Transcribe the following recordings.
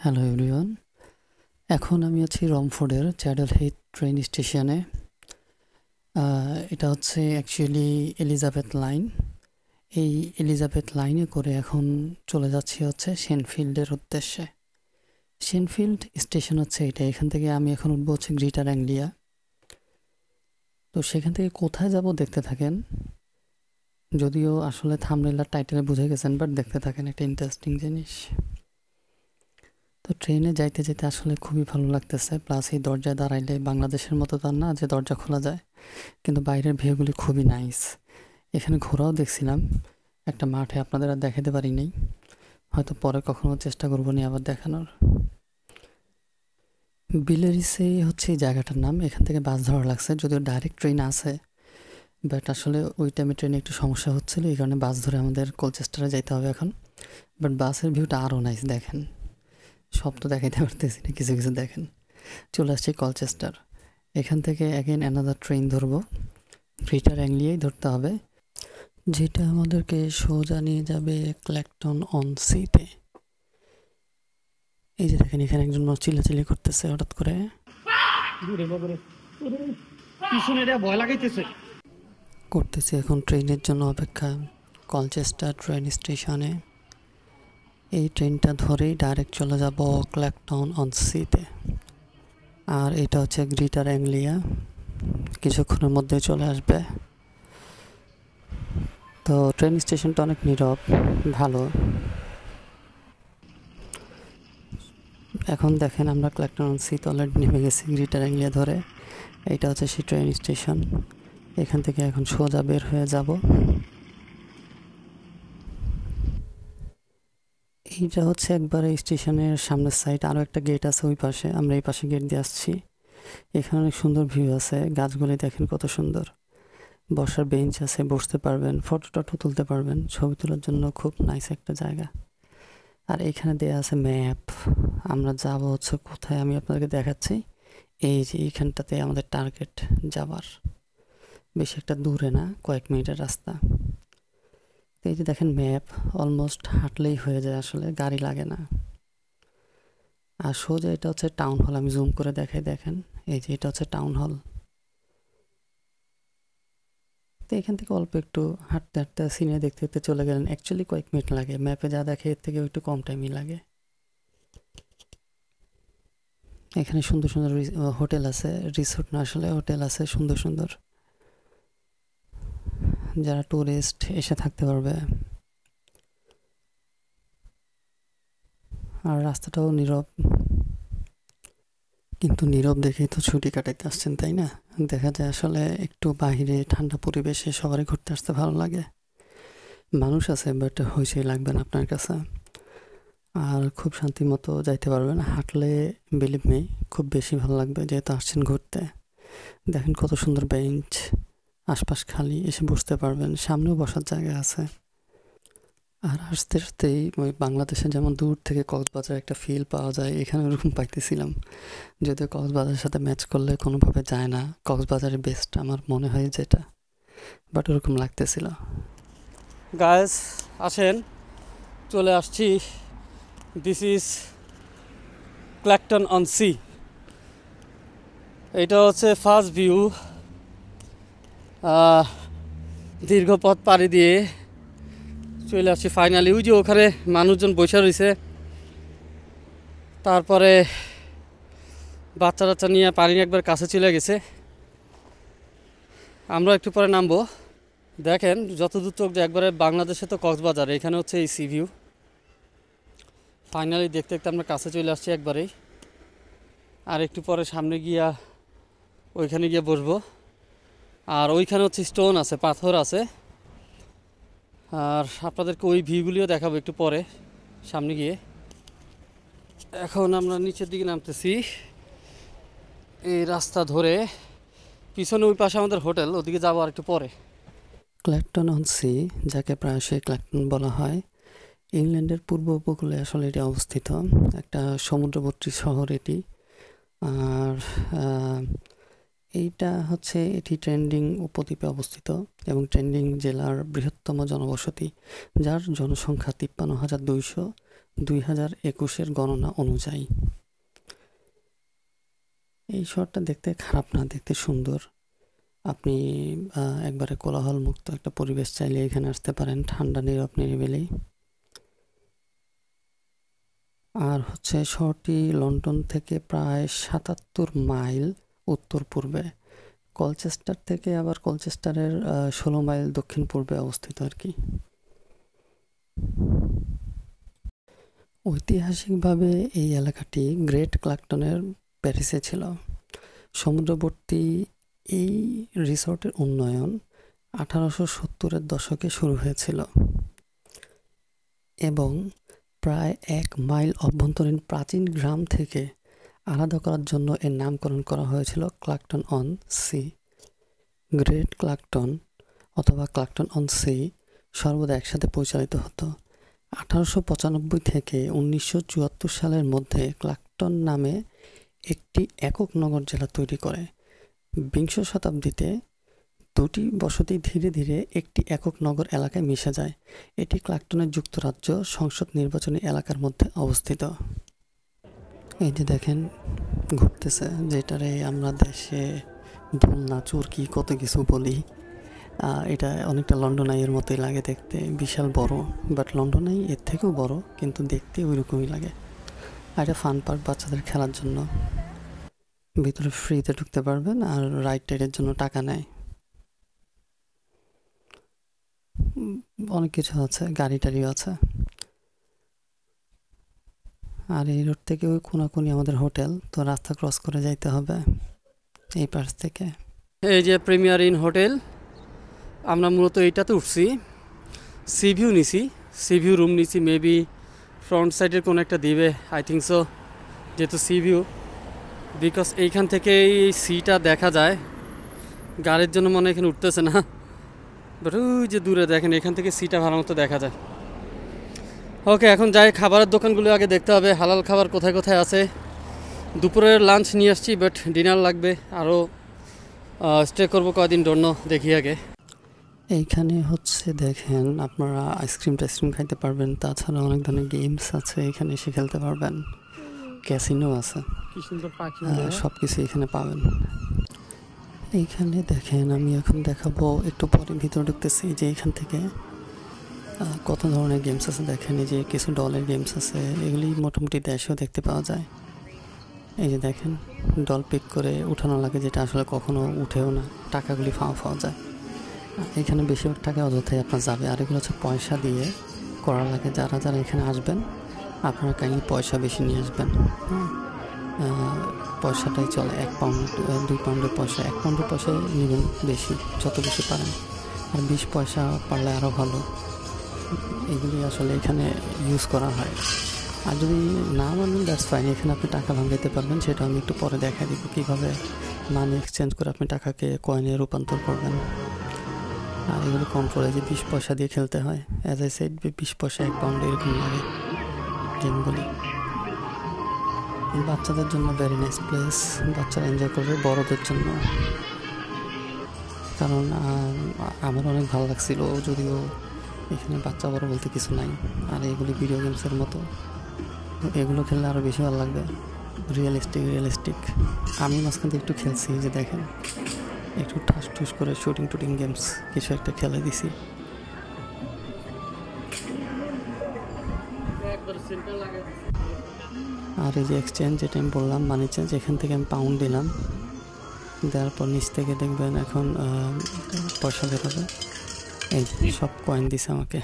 Hello everyone, এখন আমি আছি রংপুরের চ্যাডেল হিথ ট্রেন স্টেশনে। এটা হচ্ছে অ্যাকচুয়ালি এলিজাবেথ লাইন। এই এলিজাবেথ লাইনে করে এখন চলে যাচ্ছি হচ্ছে শেনফিল্ডের উদ্দেশ্যে। শেনফিল্ড স্টেশন হচ্ছে এটা, এখান থেকে আমি এখন উঠবো হচ্ছে গ্রেটার অ্যাংলিয়া। তো সেখান থেকে কোথায় যাব দেখতে থাকেন, যদিও আসলে থাম্বনেল আর টাইটেলে বুঝে গেছেন, বাট দেখতে থাকেন, একটা ইন্টারেস্টিং জিনিস। তো ট্রেনে যাইতে যেতে আসলে খুবই ভালো লাগতেছে, প্লাস এই দরজায় দাঁড়াইলে বাংলাদেশের মতো তার না যে দরজা খোলা যায়, কিন্তু বাইরের ভিউগুলি খুবই নাইস। এখানে ঘোরাও দেখছিলাম একটা মাঠে, আপনাদের আর দেখাতে পারিনি, হয়তো পরে কখনো চেষ্টা করবো নি আবার দেখানোর। বিলেরিসে হচ্ছে এই জায়গাটার নাম। এখান থেকে বাস ধরা লাগছে, যদিও ডাইরেক্ট ট্রেন আছে, বাট আসলে ওই টাইমে ট্রেনে একটু সমস্যা হচ্ছিলো, এই কারণে বাস ধরে আমাদের কলচেস্টারে যাইতে হবে এখন। বাট বাসের ভিউটা আরও নাইস, দেখেন, সব তো দেখাইতে পারতেছি না, কিছু কিছু দেখেন। চলে আসছি কলচেস্টার। এখান থেকে অ্যাগেন অ্যানাদার ট্রেন ধরবো, গ্রেটার অ্যাংলিয়াই ধরতে হবে, যেটা আমাদেরকে সোজা নিয়ে যাবে ক্ল্যাকটন অন সিতে। এই যে দেখেন, এখানে একজন চিল্লাচিল্লি করতেছে হঠাৎ করে, করতেছে এখন ট্রেনের জন্য অপেক্ষা কলচেস্টার ট্রেন স্টেশনে। এই ট্রেনটা ধরেই ডাইরেক্ট চলে যাব ক্ল্যাকটন অন সিতে। আর এটা হচ্ছে গ্রেটার অ্যাংলিয়া, কিছুক্ষণের মধ্যে চলে আসবে। তো ট্রেন স্টেশনটা অনেক নীরব, ভালো। এখন দেখেন আমরা ক্ল্যাকটন অন সিতে অলরেডি নেমে গেছি গ্রেটার অ্যাংলিয়া ধরে। এইটা হচ্ছে সেই ট্রেন স্টেশন, এখান থেকে এখন সোজা বের হয়ে যাব। এইটা হচ্ছে একবারে স্টেশনের সামনের সাইড, আরও একটা গেট আছে ওই পাশে, আমরা এই পাশে গেট দিয়ে আসছি। এখানে অনেক সুন্দর ভিউ আছে, গাছগুলি দেখেন কত সুন্দর, বসার বেঞ্চ আছে, বসতে পারবেন, ফটো টটো তুলতে পারবেন, ছবি তোলার জন্য খুব নাইস একটা জায়গা। আর এখানে দেয়া আছে ম্যাপ, আমরা যাব হচ্ছে কোথায় আমি আপনাদেরকে দেখাচ্ছি। এই যে এইখানটাতে আমাদের টার্গেট যাবার, বেশি একটা দূরে না, কয়েক মিনিটের রাস্তা। এই যে দেখেন ম্যাপ, অলমোস্ট হাঁটলেই হয়ে যায়, আসলে গাড়ি লাগে না। আর সোজা এটা হচ্ছে টাউন হল, আমি জুম করে দেখাই, দেখেন এই যে এটা হচ্ছে টাউন হল। তো এখান থেকে অল্প একটু হাঁটতে হাঁটতে সিনে দেখতে দেখতে চলে গেলেন, অ্যাকচুয়ালি কয়েক মিনিট লাগে, ম্যাপে যা দেখে এর থেকে একটু কম টাইমই লাগে। এখানে সুন্দর সুন্দর হোটেল আছে, রিসোর্ট না আসলে হোটেল আছে সুন্দর সুন্দর, যারা টুরিস্ট এসে থাকতে পারবে। আর রাস্তাটাও নীরব, কিন্তু নীরব দেখেই তো ছুটি কাটাইতে আসছেন, তাই না? দেখা যায় আসলে একটু বাহিরে ঠান্ডা পরিবেশে সবারই ঘুরতে আসতে ভালো লাগে। মানুষ আছে, বাট হইচই লাগবে না আপনার কাছে, আর খুব শান্তি মতো যাইতে পারবেন। হাঁটলে বিলিভ মি খুব বেশি ভালো লাগবে, যেহেতু আসছেন ঘুরতে। দেখেন কত সুন্দর বেঞ্চ, আশপাশ খালি, এসে বসতে পারবেন, সামনেও বসার জায়গা আছে। আর আস্তে আস্তেই ওই বাংলাদেশে যেমন দূর থেকে কক্সবাজার একটা ফিল পাওয়া যায়, এখানে ওরকম পাইতেছিলাম, যদিও কক্সবাজারের সাথে ম্যাচ করলে কোনোভাবে যায় না, কক্সবাজারের বেস্ট আমার মনে হয় যেটা, বাট ওরকম লাগতেছিল। গাইস আসেন, চলে আসছি, দিস ইজ ক্ল্যাকটন অন সি। এটা হচ্ছে ফার্স্ট ভিউ, দীর্ঘ পথ পাড়ি দিয়ে চলে আসছি ফাইনালি। ওই যে ওখানে মানুষজন বসে রয়েছে, তারপরে বাচ্চা টাচ্চা নিয়ে পানি একবার কাছে চলে গেছে, আমরা একটু পরে নামবো। দেখেন যত দূর চোখ যে একবারে বাংলাদেশে তো কক্সবাজার, এখানে হচ্ছে এই সি ভিউ। ফাইনালি দেখতে দেখতে আমরা কাছে চলে আসছি একবারেই, আর একটু পরে সামনে গিয়া ওইখানে গিয়ে বসবো। আর ওইখানে হচ্ছে স্টোন আছে, পাথর আছে, আর আপনাদেরকে ওই ভিউগুলিও দেখাবো একটু পরে সামনে গিয়ে। এখন আমরা নিচের দিকে নামতেছি এই রাস্তা ধরে, পিছনে ওই পাশে আমাদের হোটেল, ওদিকে যাবো আর একটু পরে। ক্ল্যাকটন অন সি, যাকে প্রায়শই ক্ল্যাকটন বলা হয়, ইংল্যান্ডের পূর্ব উপকূলে আসলে এটি অবস্থিত, একটা সমুদ্রবর্তী শহর এটি। আর এইটা হচ্ছে, এটি ট্রেন্ডিং উপদ্বীপে অবস্থিত এবং ট্রেন্ডিং জেলার বৃহত্তম জনবসতি, যার জনসংখ্যা 53,200, 2021-এর গণনা অনুযায়ী। এই শহরটা দেখতে খারাপ না, দেখতে সুন্দর। আপনি একবারে কোলাহল মুক্ত একটা পরিবেশ চাইলে এখানে আসতে পারেন, ঠান্ডা নীরব নিরিবিলি। আর হচ্ছে শহরটি লন্ডন থেকে প্রায় 77 মাইল উত্তর পূর্বে, কলচেস্টার থেকে আবার কলচেস্টারের 16 মাইল দক্ষিণ পূর্বে অবস্থিত আর কি। ঐতিহাসিকভাবে এই এলাকাটি গ্রেট ক্লাকটনের প্যারিসে ছিল। সমুদ্রবর্তী এই রিসর্টের উন্নয়ন 1870-এর দশকে শুরু হয়েছিল এবং প্রায় 1 মাইল অভ্যন্তরীণ প্রাচীন গ্রাম থেকে আলাদা করার জন্য এর নামকরণ করা হয়েছিল ক্লাকটন অন সি। গ্রেট ক্লাকটন অথবা ক্লাকটন অন সি সর্বদা একসাথে পরিচালিত হতো। 1895 থেকে 1974 সালের মধ্যে ক্লাকটন নামে একটি একক নগর জেলা তৈরি করে। বিংশ শতাব্দীতে দুটি বসতি ধীরে ধীরে একটি একক নগর এলাকায় মিশে যায়। এটি ক্লাকটনের যুক্তরাজ্য সংসদ নির্বাচনী এলাকার মধ্যে অবস্থিত। এই যে দেখেন ঘুরতেছে, যেটারে আমরা দেশে দোলনা চুরকি কত কিছু বলি, এটা অনেকটা লন্ডন আইয়ের মতোই লাগে দেখতে, বিশাল বড়। বাট লন্ডন আই এর থেকেও বড়, কিন্তু দেখতে ওই রকমই লাগে। আর এটা ফান পার্ক, বাচ্চাদের খেলার জন্য। ভিতরে ফ্রিতে ঢুকতে পারবেন, আর রাইড টাইডের জন্য টাকা নেয়। অনেক কিছু আছে, গাড়ি টাড়িও আছে। আর এই রোড থেকে ওই কোনাকুনি আমাদের হোটেল, তো রাস্তা ক্রস করে যাইতে হবে এই পাশ থেকে। এই যে প্রিমিয়ার ইন হোটেল, আমরা মূলত এইটাতে উঠছি। সি ভিউ নিছি, সি ভিউ রুম নিছি। মেবি ফ্রন্ট সাইডের কোনো একটা দিবে, আই থিঙ্ক সো, যেহেতু সি ভিউ। বিকজ এইখান থেকে এই সিটা দেখা যায়। গাড়ির জন্য মনে হয় এখানে উঠতেছে না, বাট ওই যে দূরে দেখেন, এখান থেকে সিটা ভালো মতো দেখা যায়। ওকে, এখন যাই খাবারের দোকানগুলো আগে দেখতে হবে, হালাল খাবার কোথায় কোথায় আছে। দুপুরের লাঞ্চ নিয়ে আসছি, বাট ডিনার লাগবে, আরও স্টে করবো কয়দিন, জন্য দেখি আগে। এইখানে হচ্ছে দেখেন আপনারা আইসক্রিম টাইসক্রিম খাইতে পারবেন, তাছাড়া অনেক ধরনের গেমস আছে, এখানে এসে খেলতে পারবেন। ক্যাসিনো আছে, সব কিছু এখানে পাবেন। এইখানে দেখেন, আমি এখন দেখাবো একটু পরে, ভিতরে ঢুকতেছি, যে এখান থেকে কত ধরনের গেমস আছে দেখেন। এই যে কিছু ডলের গেমস আছে, এগুলি মোটামুটি দেশেও দেখতে পাওয়া যায়। এই যে দেখেন, ডল পিক করে উঠানো লাগে, যেটা আসলে কখনো উঠেও না, টাকাগুলি পাওয়া যায়। এখানে বেশিরভাগ টাকা অযথাই আপনার যাবে। আর এগুলো হচ্ছে পয়সা দিয়ে করা লাগে। যারা যারা এখানে আসবেন, আপনারা কাইন্ডলি পয়সা বেশি নিয়ে আসবেন। পয়সাটাই চলে, 1 পাউন্ড 2 পাউন্ডের পয়সা, 1 পাউন্ডের পয়সায় নেবেন বেশি, যত বেশি পারেন। আর 20 পয়সা পারলে আরও ভালো। এগুলি আসলে এখানে ইউজ করা হয়। আর যদি না মানেন, দ্যাটস ফাইন, এখানে আপনি টাকা ভাঙাইতে পারবেন। সেটা আমি একটু পরে দেখা দিব, কীভাবে মানি এক্সচেঞ্জ করে আপনি টাকাকে কয়েনে রূপান্তর করবেন। আর এগুলো কম পড়ে, যে 20 পয়সা দিয়ে খেলতে হয়। অ্যাজ আই সেড, 20 পয়সা 1 পাউন্ড এরকম লাগে গেমগুলি। বাচ্চাদের জন্য ভেরি নাইস প্লেস, বাচ্চারা এনজয় করবে। বড়দের জন্য, কারণ আমার অনেক ভালো লাগছিল, যদিও এখানে বাচ্চা বড় বলতে কিছু নাই। আর এগুলি ভিডিও গেমসের মতো, এগুলো খেললে আরও বেশি ভালো লাগবে। রিয়েলিস্টিক। আমি মাঝখান থেকে একটু খেলছি, যে দেখেন একটু ঠাস ঠুস করে শুটিং গেমস কিছু একটা খেলে দিছি। আর এই যে এক্সচেঞ্জ, যেটা আমি বললাম, মানি চেঞ্জ, এখান থেকে আমি পাউন্ড দিলাম, দেওয়ার পর নিচ থেকে দেখবেন এখন পয়সা বেরোবে। এই সব কয়েন দিছে আমাকে,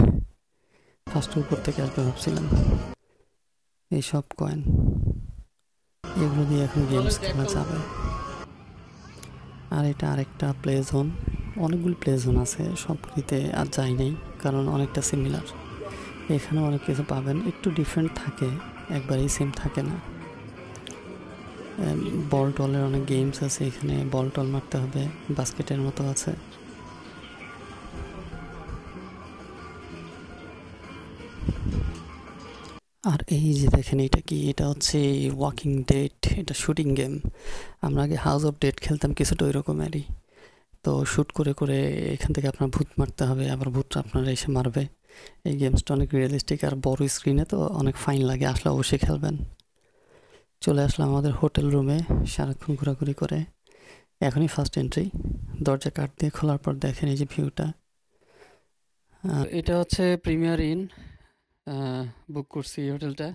ফার্স্টের উপর থেকে আসবে ভাবছিলাম। এই সব কয়েন, এগুলো দিয়ে এখন গেমস খেলা যাবে। আর এটা আরেকটা প্লে জোন, অনেকগুলি প্লে জোন আছে, সবগুলিতে আর যাই নেই, কারণ অনেকটা সিমিলার। এখানে অনেক কিছু পাবেন, একটু ডিফারেন্ট থাকে, একবারেই সেম থাকে না। বল টলের অনেক গেমস আছে এখানে, বল টল মারতে হবে, বাস্কেটের মতো আছে। আর এই যে দেখেন, এটা কি, এটা হচ্ছে ওয়াকিং ডেড, এটা শুটিং গেম। আমরা আগে হাউস অফ ডেড খেলতাম, কিছুটা ওই রকমেরই। তো শ্যুট করে করে এখান থেকে আপনার ভূত মারতে হবে, আবার ভূতটা আপনারা এসে মারবে। এই গেমসটা অনেক রিয়েলিস্টিক আর বড় স্ক্রিনে তো অনেক ফাইন লাগে, আসলে অবশ্যই খেলবেন। চলে আসলাম আমাদের হোটেল রুমে সারাক্ষণ ঘোরাঘুরি করে। এখনই ফার্স্ট এন্ট্রি, দরজা কাঠ দিয়ে খোলার পর দেখেন এই যে ভিউটা। এটা হচ্ছে প্রিমিয়ার ইন, বুক করছি এই হোটেলটা।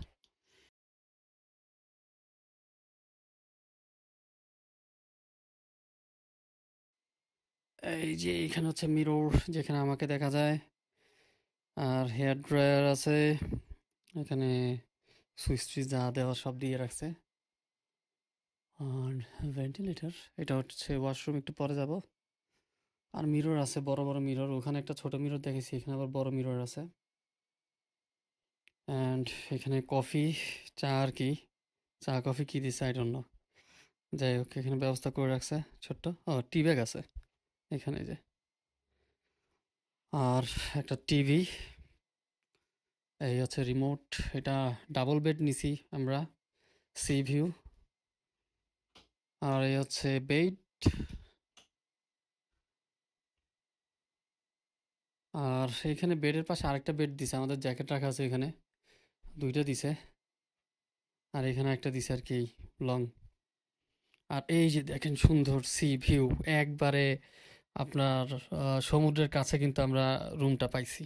এই যে এখানে হচ্ছে মিরর, যেখানে আমাকে দেখা যায়, আর হেয়ার ড্রায়ার আছে এখানে, সুইচ টুইচ যা দেওয়া সব দিয়ে রাখছে, আর ভেন্টিলেটর। এটা হচ্ছে ওয়াশরুম, একটু পরে যাব। আর মিরর আছে, বড় বড় মিরর, ওখানে একটা ছোট মিরর দেখেছি, এখানে আবার বড় মিরর আছে। অ্যান্ড এখানে কফি, চা আর কি, চা কফি কি দিছে আই ডোন্ট নো, যাই হোক এখানে ব্যবস্থা করে রাখছে ছোট্ট। ও টি ব্যাগ আছে এখানে যে, আর একটা টিভি। এই হচ্ছে রিমোট। এটা ডাবল বেড নিছি আমরা, সি ভিউ। আর এই হচ্ছে বেড। আর এখানে বেডের পাশে আরেকটা বেড দিছে, আমাদের জ্যাকেট রাখা আছে এখানে, দুইটা দিছে। আর এখানে একটা দিছে আর কি লং। আর এই যে দেখেন সুন্দর সি ভিউ, একবারে আপনার সমুদ্রের কাছে কিন্তু আমরা রুমটা পাইছি,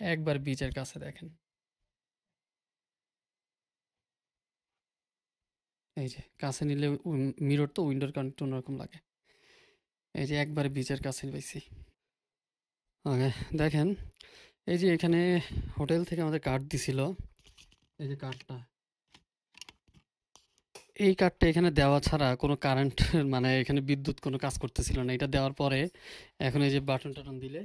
একবার বিচের কাছে। দেখেন এই যে কাছে নিলে মিরর তো, উইন্ডোর কারণে একটু অন্যরকম লাগে। এই যে একবারে বিচের কাছে পাইছি। ওকে দেখেন, এই যে এখানে হোটেল থেকে আমাদের কার্ড দিছিল, এই যে কার্ডটা, এই কার্ডটা এখানে দেওয়া ছাড়া কোনো কারেন্ট মানে এখানে বিদ্যুৎ কোনো কাজ করতেছিল না। এটা দেওয়ার পরে এখন এই যে বাটন টাটন দিলে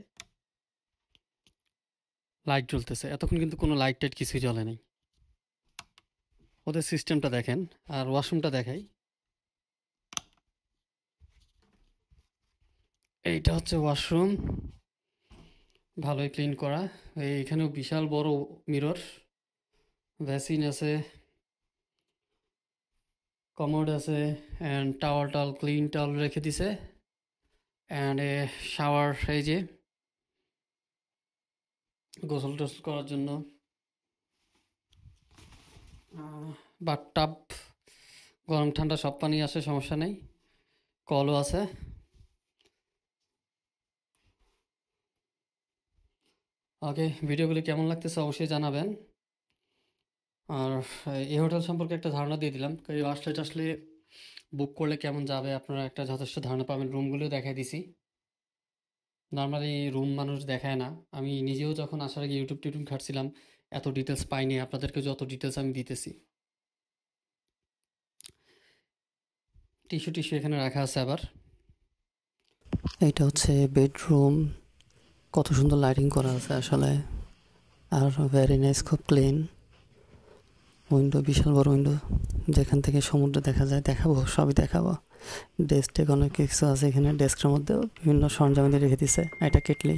লাইট জ্বলতেছে, এতক্ষণ কিন্তু কোনো লাইট টাইট কিছুই জ্বলে নাই। ওদের সিস্টেমটা দেখেন। আর ওয়াশরুমটা দেখাই, এইটা হচ্ছে ওয়াশরুম, ভালোই ক্লিন করা। এইখানেও বিশাল বড় মিরর, ভ্যাসিন আছে, কমোড আছে, অ্যান্ড টাওয়াল টাল, ক্লিন টাওয়াল রেখে দিছে, অ্যান্ড এ শাওয়ার, এই যে গোসল টোসল করার জন্য, বাথটাব, গরম ঠান্ডা সব পানি আসে, সমস্যা নেই, কলও আছে। ওকে, ভিডিওগুলি কেমন লাগতেছে অবশ্যই জানাবেন। আর এই হোটেল সম্পর্কে একটা ধারণা দিয়ে দিলাম, কেউ আসলে বুক করলে কেমন যাবে আপনারা একটা যথেষ্ট ধারণা পাবেন। রুমগুলো দেখাই দিছি, নর্মালি রুম মানুষ দেখায় না। আমি নিজেও যখন আসার আগে ইউটিউব টিউটিউব ঘাটছিলাম, এত ডিটেলস পাইনি, আপনাদেরকে যত ডিটেলস আমি দিতেছি। টিস্যু টিস্যু এখানে রাখা আছে আবার। এইটা হচ্ছে বেডরুম, কত সুন্দর লাইটিং করা আছে আসলে, আর ভেরি নাইস, খুব ক্লিন। উইন্ডো, বিশাল বড় উইন্ডো, যেখান থেকে সমুদ্র দেখা যায়। দেখাবো, সবই দেখাবো। ডেস্ক টেক অনেক কিছু আছে এখানে, ডেস্কের মধ্যেও বিভিন্ন সরঞ্জাম দিয়ে রেখে দিছে। এটা কেটলি,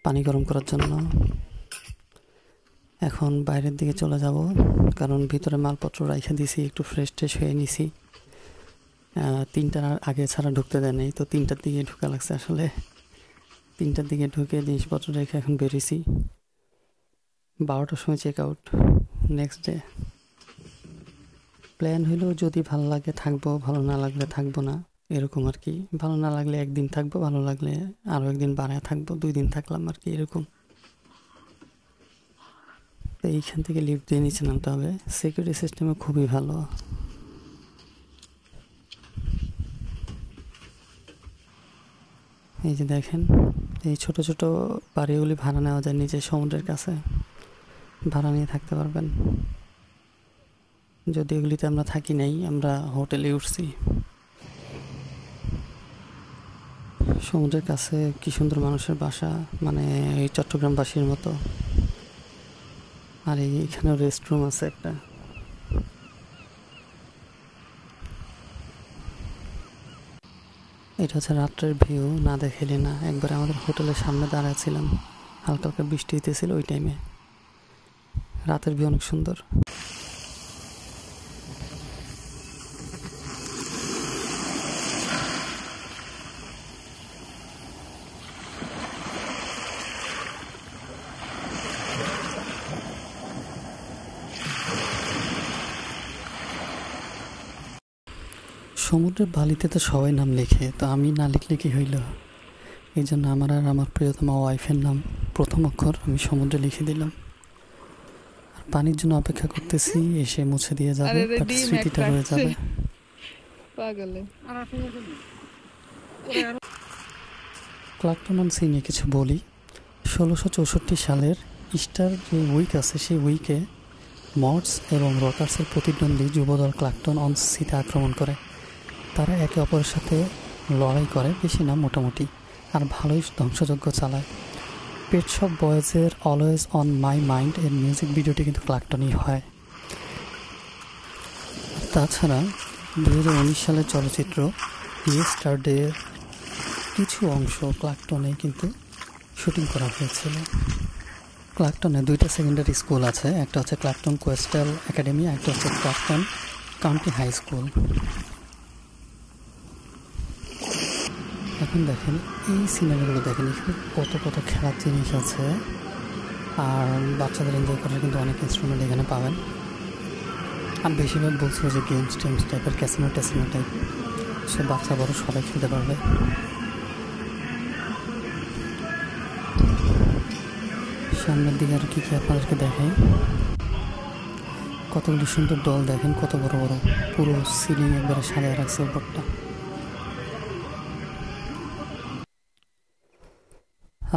পানি গরম করার জন্য। এখন বাইরের দিকে চলে যাব, কারণ ভিতরে মালপত্র রাইখা দিছি, একটু ফ্রেশ ট্রেশ হয়ে নিছি। 3টার আগে ছাড়া ঢুকতে দেয় নাই, তো 3টার দিকে ঢুকা লাগছে আসলে। 3টার দিকে ঢুকে জিনিসপত্র রেখে এখন বেরিয়েছি। 12টার সময় check out. Next day plan হইলেও যদি ভালো লাগে থাকবো, ভালো না লাগলে থাকবো না, এরকম আর কি। ভালো না লাগলে একদিন থাকবো, ভালো লাগলে আরও একদিন বাড়ায় থাকবো, 2 দিন থাকলাম আর কি, এরকম। তো এইখান থেকে লিফট দিয়ে নিচে নামতে হবে। সিকিউরিটি সিস্টেমও খুবই ভালো। এই যে দেখেন, এই ছোট ছোট বাড়িগুলি ভাড়া নেওয়া যায় নিচে সমুদ্রের কাছে, ভাড়া নিয়ে থাকতে পারবেন। যদি এগুলিতে আমরা থাকি নাই, আমরা হোটেলে উঠছি। সমুদ্রের কাছে কি সুন্দর মানুষের বাসা, মানে এই চট্টগ্রামবাসীর মতো। আর এইখানেও রেস্টরুম আছে একটা। এটা হচ্ছে রাত্রের ভিউ, না দেখাইলে না। একবার আমাদের হোটেলের সামনে দাঁড়াচ্ছিলাম, হালকা হালকা বৃষ্টি হইতেছিল ওই টাইমে। রাতের ভিউ অনেক সুন্দর। সমুদ্রের বালিতে তো সবাই নাম লেখে, তো আমি না লিখলে কি হইল? এই জন্য আমার আর আমার প্রিয়তমা ওয়াইফের নাম প্রথম অক্ষর আমি সমুদ্রে লিখে দিলাম। আর পানির জন্য অপেক্ষা করতেছি, এসে মুছে দিয়ে যাবে, বাট স্মৃতিটা রয়ে যাবে। ক্লাকটন অন সি নিয়ে কিছু বলি। 1664 সালের ইস্টার যে উইক আছে, সেই উইকে মর্স এবং রকার্সের প্রতিদ্বন্দ্বী যুবদল ক্লাকটন অন সিতে আক্রমণ করে। তারা একে অপরের সাথে লড়াই করে, বেশি না মোটামুটি, আর ভালোই ধ্বংসযজ্ঞ চালায়। পেট শপ বয়েজের অলওয়েজ অন মাই মাইন্ড এর মিউজিক ভিডিওটি কিন্তু ক্লাকটনই হয়। তাছাড়া 2019 সালের চলচ্চিত্র ইয়েস্টারডের কিছু অংশ ক্লাকটনে কিন্তু শুটিং করা হয়েছিল। ক্লাকটনে 2টা সেকেন্ডারি স্কুল আছে, একটা হচ্ছে ক্লাকটন কোয়েস্টাল একাডেমি, একটা হচ্ছে ক্লাকটন কাউন্টি হাই স্কুল। এখন দেখেন এই সিনেমাগুলো, দেখেন এখানে কত কত খেলার জিনিস আছে, আর বাচ্চাদের এনজয় করার কিন্তু অনেক ইনস্ট্রুমেন্ট এখানে পাবেন। আর বেশিরভাগ বলছিল যে গেমস টেমস টাইপের, ক্যাসিনো ট্যাসিনো টাইপ, সে বাচ্চা বড় সবাই খেলতে পারবে। সামনের দিকে আর কি কি আপনাদেরকে দেখাই। কতগুলি সুন্দর দল, দেখেন কত বড় বড়, পুরো সিলিং একবারে সাজায় রাখছে উপরটা।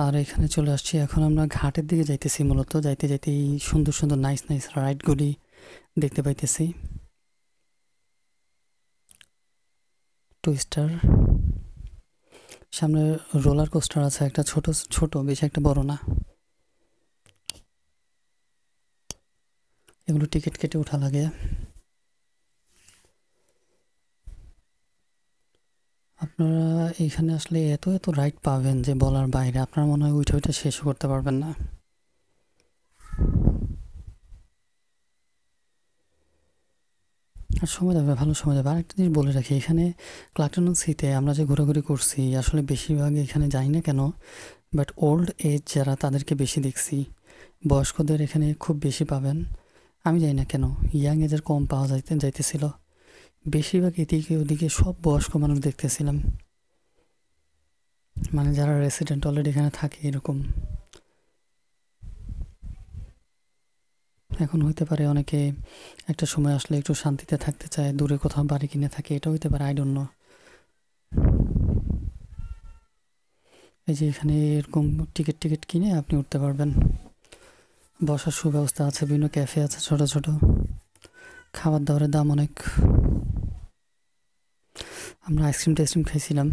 আর এখানে চলে আসছি, এখন আমরা ঘাটের দিকে যাইতেছি। মূলত যাইতে যাইতে এই সুন্দর সুন্দর নাইস নাইস রাইডগুলি দেখতে পাইতেছি। টুইস্টার, সামনে রোলার কোস্টার আছে একটা, ছোট ছোট, বেশি একটা বড় না। এগুলো টিকিট কেটে ওঠা লাগে। আপনারা এইখানে আসলে এত এত রাইড পাবেন যে বলার বাইরে, আপনার মনে হয় ওইটা শেষও করতে পারবেন না। আর সময় যাবে, ভালো সময় যাবে। আরেকটা জিনিস বলে রাখি, এখানে ক্লাকটন অন সিতে আমরা যে ঘোরাঘুরি করছি, আসলে বেশিরভাগ এখানে যাই না কেন, বাট ওল্ড এজ যারা তাদেরকে বেশি দেখছি, বয়স্কদের এখানে খুব বেশি পাবেন। আমি জানি না কেন ইয়াং এজের কম পাওয়া যাইতেছিল, বেশিরভাগ এদিকে ওদিকে সব বয়স্ক মানুষ দেখতেছিলাম, মানে যারা রেসিডেন্ট অলরেডি এখানে থাকে এরকম। এখন হইতে পারে অনেকে একটা সময় আসলে একটু শান্তিতে থাকতে চায়, দূরে কোথাও বাড়ি কিনে থাকে, এটা হইতে পারে, আই ডোন্ট নো। এই যে এখানে এরকম টিকিট কিনে আপনি উঠতে পারবেন। বসার সুব্যবস্থা আছে, বিভিন্ন ক্যাফে আছে ছোট ছোট, খাবার দাবারের দাম অনেক। আমরা আইসক্রিম টাইসক্রিম খাইছিলাম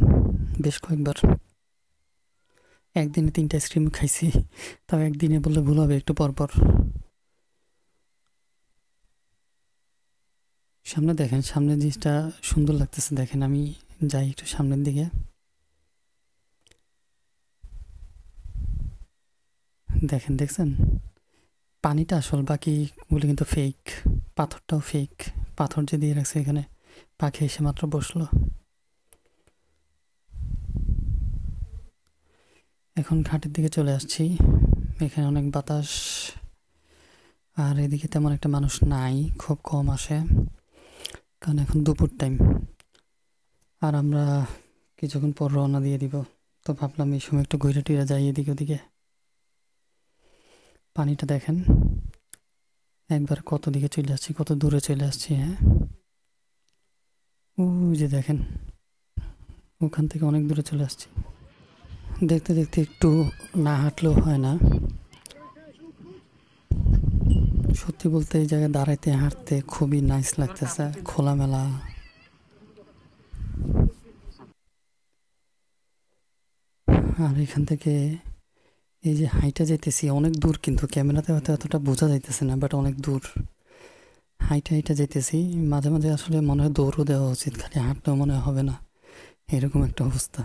বেশ কয়েকবার, একদিনে 3টা আইসক্রিম খাইছি, তাও একদিনে বললে ভুল হবে, একটু পরপর। সামনে দেখেন, সামনের জিনিসটা সুন্দর লাগতেছে, দেখেন আমি যাই একটু সামনের দিকে, দেখেন, দেখছেন পানিটা আসল, বাকিগুলো কিন্তু ফেক। পাথরটাও ফেক, পাথর যে দিয়ে রাখছে এখানে, পাখি এসে মাত্র বসলো। এখন ঘাটের দিকে চলে আসছি, এখানে অনেক বাতাস, আর এদিকে তেমন একটা মানুষ নাই, খুব কম আসে, কারণ এখন দুপুর টাইম, আর আমরা কিছুক্ষণ পর রওনা দিয়ে দিব। তো ভাবলাম এই সময় একটু ঘুরে টুরে যাই এদিকে ওদিকে। পানিটা দেখেন একবার কত দিকে চলে আসছি, কত দূরে চলে আসছি। হ্যাঁ, ওই যে দেখেন, ওখান থেকে অনেক দূরে চলে আসছি। দেখতে দেখতে একটু না হাঁটলেও হয় না, সত্যি বলতে এই জায়গায় দাঁড়াইতে হাঁটতে খুবই নাইস লাগতেছে, খোলামেলা। আর এখান থেকে এই যে হাইটা যেতেছি অনেক দূর, কিন্তু ক্যামেরাতে হয়তো এতটা বোঝা যাইতেছে না, বাট অনেক দূর হাইটা যেতেছি। মাঝে মাঝে আসলে মনে হয় দৌড়ও দেওয়া উচিত, খালি হাঁটলেও মনে হবে না, এরকম একটা অবস্থা।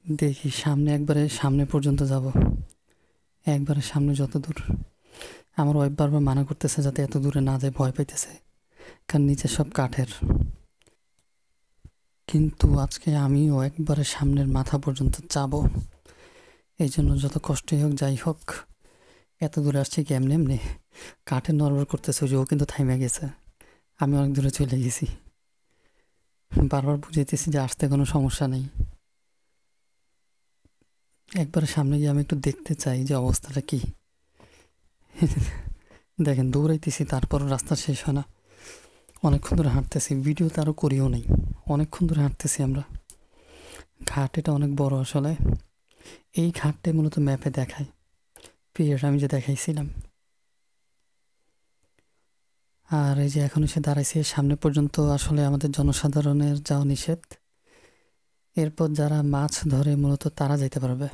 দেখি সামনে, একবারে সামনে পর্যন্ত যাব, একবারে সামনে যত দূর। আমার ওয়াইফ বারবার মানা করতেছে যাতে এত দূরে না যায়, ভয় পাইতেছে, কারণ নিচে সব কাঠের। কিন্তু আজকে আমিও একবারে সামনের মাথা পর্যন্ত যাব, এই জন্য যত কষ্টই হোক যাই হোক, এত দূরে আসছে কি এমনি এমনি, কাঠে নড়বড় করতেছে, ও কিন্তু থাইমে গেছে, আমি অনেক দূরে চলে গেছি, বারবার বুঝাইতেছি যে আসতে কোনো সমস্যা নেই। একবার সামনে গিয়ে আমি একটু দেখতে চাই যে অবস্থাটা কি। দেখেন দৌড়াইতেছি, তারপরও রাস্তা শেষ হয় না। অনেকক্ষণ ধরে হাঁটতেছি, ভিডিও তো আরও করিও নেই, অনেকক্ষণ ধরে হাঁটতেছি আমরা। ঘাট এটা অনেক বড় আসলে, এই ঘাটটাই মূলত ম্যাপে দেখায়, পিরিয়ড আমি যে দেখাইছিলাম। আর এই যে এখন এসে দাঁড়াইছি, সামনে পর্যন্ত আসলে আমাদের জনসাধারণের যাওয়া নিষেধ। এরপর যারা মাছ ধরে মূলত তারা যাইতে পারবে।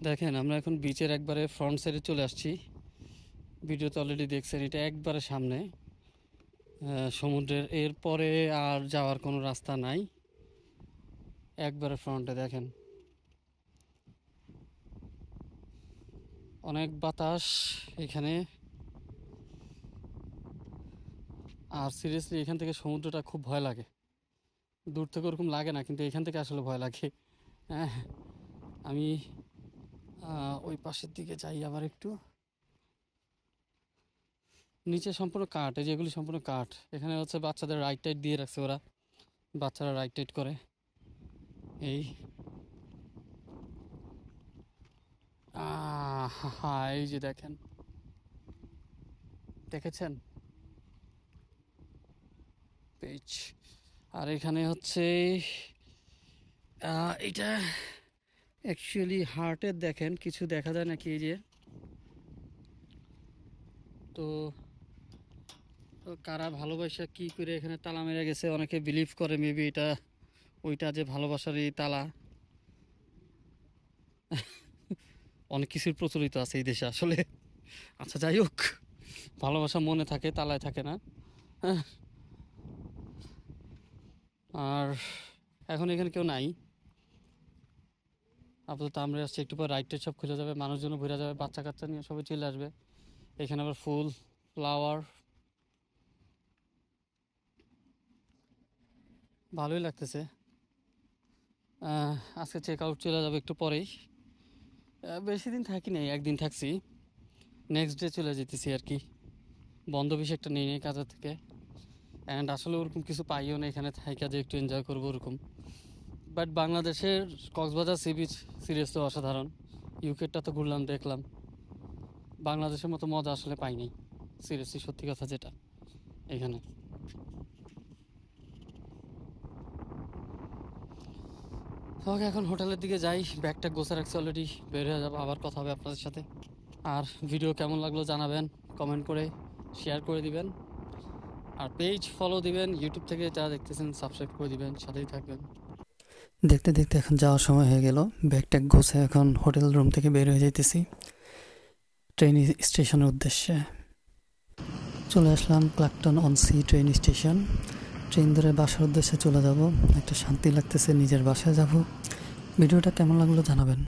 দেখেন আমরা এখন বিচের একবারে ফ্রন্ট সাইডে চলে আসছি। ভিডিওতে অলরেডি দেখছেন, এটা একবারে সামনে সমুদ্রের। এরপরে আর যাওয়ার কোনো রাস্তা নাই, একবারে ফ্রন্টে দেখেন। অনেক বাতাস এখানে। আর সিরিয়াসলি এখান থেকে সমুদ্রটা খুব ভয় লাগে। দূর থেকে ওরকম লাগে না, কিন্তু এখান থেকে আসলে ভয় লাগে। হ্যাঁ, আমি ওই পাশের দিকে যাই আবার একটু। নিচে সম্পূর্ণ কাঠ, এই যেগুলি সম্পূর্ণ কাঠ। এখানে হচ্ছে বাচ্চাদের রাইড টাইড দিয়ে রাখছে ওরা, বাচ্চারা রাইড টাইড করে। এই হ্যাঁ, এই যে দেখেন, দেখেছেন পেজ। আর এখানে হচ্ছে এটা অ্যাকচুয়ালি হার্টের, দেখেন কিছু দেখা যায় নাকি, এই যে। তো কারা ভালোবাসা কি করে এখানে তালা মেরে গেছে, অনেকে বিলিভ করে মেবি এটা ওইটা যে ভালোবাসারই তালা। অনেক কিছুর প্রচলিত আছে এই দেশে আসলে। আচ্ছা যাই হোক, ভালোবাসা মনে থাকে, তালায় থাকে না। হ্যাঁ, আর এখন এখানে কেউ নাই আপাতত। আমরা আসছি, একটু পর রাইড টাইড সব খুলে যাবে, মানুষজন ঘুরে যাবে, বাচ্চা কাচ্চা নিয়ে সবাই চলে আসবে। এখানে আবার ফুল ফ্লাওয়ার, ভালোই লাগতেছে। আজকে চেক আউট চলে যাবে একটু পরেই। বেশি দিন থাকি নাই, একদিন থাকছি, নেক্সট ডে চলে যেতেছি আর কি। বন্ধ বেশি একটা নেই নেই কাজের থেকে। অ্যান্ড আসলে ওরকম কিছু পাইও না এখানে থাইকা যে একটু এনজয় করবো ওরকম। বাট বাংলাদেশের কক্সবাজার সি বিচ সিরিয়াসলি অসাধারণ। ইউকেটা তো ঘুরলাম, দেখলাম, বাংলাদেশের মতো মজা আসলে পাইনি সিরিয়াসলি, সত্যি কথা যেটা এখানে। ওকে, এখন হোটেলের দিকে যাই, ব্যাগটা গোছা রাখছি অলরেডি, বের হয়ে যাবো, আবার কথা হবে আপনাদের সাথে। আর ভিডিও কেমন লাগলো জানাবেন, কমেন্ট করে শেয়ার করে দিবেন, আর পেজ ফলো দিবেন। ইউটিউব থেকে যারা দেখতেছেন সাবস্ক্রাইব করে দিবেন, সাথেই থাকবেন। দেখতে দেখতে এখন যাওয়ার সময় হয়ে গেল, ব্যাগটা গোছে এখন হোটেল রুম থেকে বের হয়ে যাইতেছি ট্রেন স্টেশনের উদ্দেশ্যে। চলে আসলাম Clacton on Sea train station. Train ধরে বাসার উদ্দেশ্যে চলে যাব, একটা শান্তি লাগতেছে, নিজের বাসায় যাব। ভিডিওটা কেমন লাগলো জানাবেন।